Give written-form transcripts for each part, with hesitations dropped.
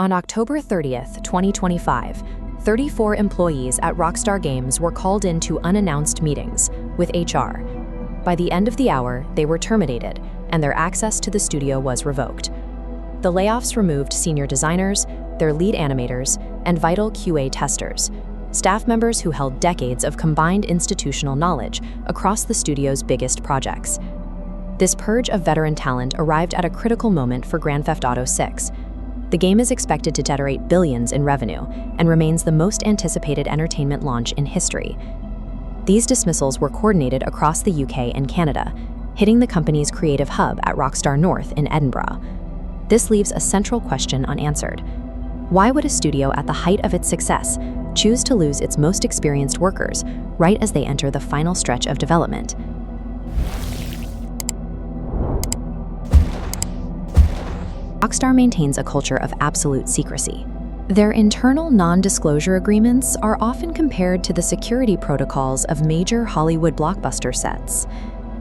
On October 30th, 2025, 34 employees at Rockstar Games were called into unannounced meetings with HR. By the end of the hour, they were terminated, and their access to the studio was revoked. The layoffs removed senior designers, their lead animators, and vital QA testers, staff members who held decades of combined institutional knowledge across the studio's biggest projects. This purge of veteran talent arrived at a critical moment for Grand Theft Auto 6. The game is expected to generate billions in revenue and remains the most anticipated entertainment launch in history. These dismissals were coordinated across the UK and Canada, hitting the company's creative hub at Rockstar North in Edinburgh. This leaves a central question unanswered. Why would a studio at the height of its success choose to lose its most experienced workers right as they enter the final stretch of development? Rockstar maintains a culture of absolute secrecy. Their internal non-disclosure agreements are often compared to the security protocols of major Hollywood blockbuster sets.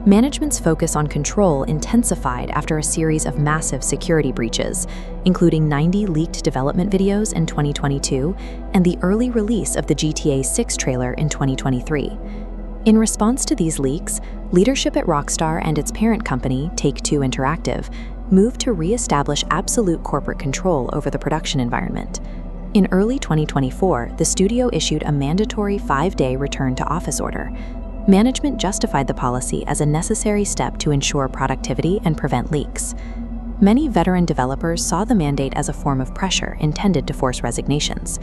Management's focus on control intensified after a series of massive security breaches, including 90 leaked development videos in 2022 and the early release of the GTA 6 trailer in 2023. In response to these leaks, leadership at Rockstar and its parent company, Take-Two Interactive, moved to re-establish absolute corporate control over the production environment. In early 2024, the studio issued a mandatory 5-day return-to-office order. Management justified the policy as a necessary step to ensure productivity and prevent leaks. Many veteran developers saw the mandate as a form of pressure intended to force resignations.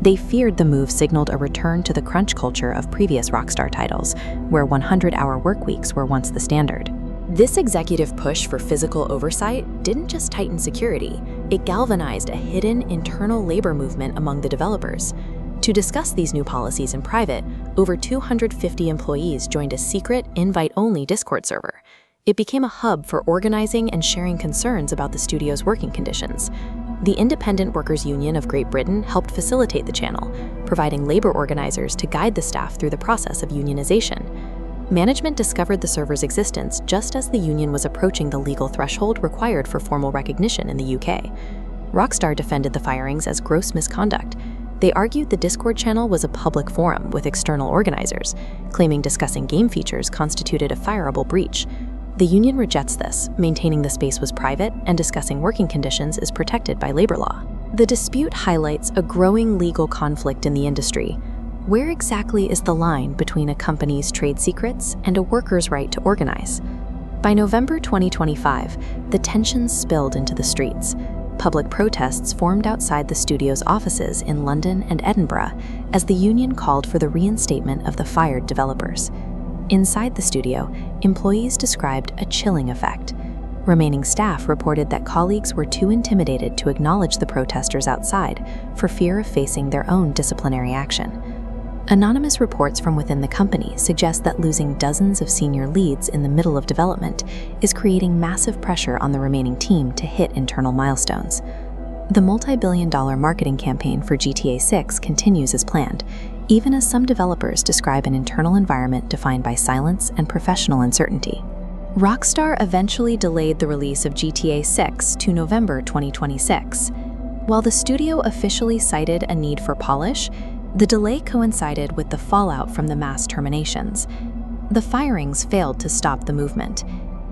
They feared the move signaled a return to the crunch culture of previous Rockstar titles, where 100-hour workweeks were once the standard. This executive push for physical oversight didn't just tighten security, it galvanized a hidden internal labor movement among the developers. To discuss these new policies in private, over 250 employees joined a secret, invite-only Discord server. It became a hub for organizing and sharing concerns about the studio's working conditions. The Independent Workers' Union of Great Britain helped facilitate the channel, providing labor organizers to guide the staff through the process of unionization. Management discovered the server's existence just as the union was approaching the legal threshold required for formal recognition in the UK. Rockstar defended the firings as gross misconduct. They argued the Discord channel was a public forum with external organizers, claiming discussing game features constituted a fireable breach. The union rejects this, maintaining the space was private and discussing working conditions is protected by labor law. The dispute highlights a growing legal conflict in the industry. Where exactly is the line between a company's trade secrets and a worker's right to organize? By November 2025, the tensions spilled into the streets. Public protests formed outside the studio's offices in London and Edinburgh as the union called for the reinstatement of the fired developers. Inside the studio, employees described a chilling effect. Remaining staff reported that colleagues were too intimidated to acknowledge the protesters outside for fear of facing their own disciplinary action. Anonymous reports from within the company suggest that losing dozens of senior leads in the middle of development is creating massive pressure on the remaining team to hit internal milestones. The multi-billion-dollar marketing campaign for GTA 6 continues as planned, even as some developers describe an internal environment defined by silence and professional uncertainty. Rockstar eventually delayed the release of GTA 6 to November 2026. While the studio officially cited a need for polish, the delay coincided with the fallout from the mass terminations. The firings failed to stop the movement.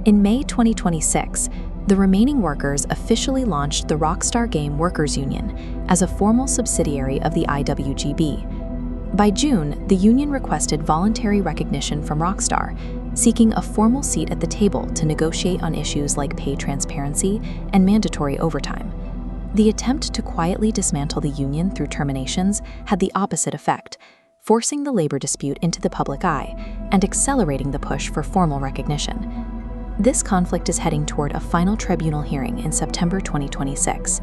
In May 2026, the remaining workers officially launched the Rockstar Game Workers Union as a formal subsidiary of the IWGB. By June, the union requested voluntary recognition from Rockstar, seeking a formal seat at the table to negotiate on issues like pay transparency and mandatory overtime. The attempt to quietly dismantle the union through terminations had the opposite effect, forcing the labor dispute into the public eye and accelerating the push for formal recognition. This conflict is heading toward a final tribunal hearing in September 2026.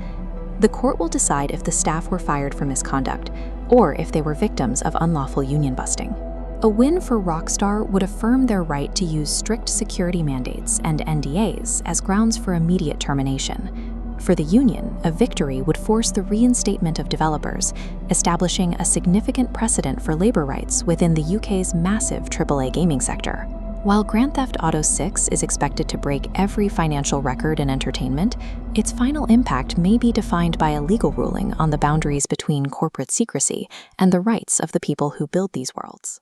The court will decide if the staff were fired for misconduct or if they were victims of unlawful union busting. A win for Rockstar would affirm their right to use strict security mandates and NDAs as grounds for immediate termination. For the union, a victory would force the reinstatement of developers, establishing a significant precedent for labor rights within the UK's massive AAA gaming sector. While Grand Theft Auto 6 is expected to break every financial record in entertainment, its final impact may be defined by a legal ruling on the boundaries between corporate secrecy and the rights of the people who build these worlds.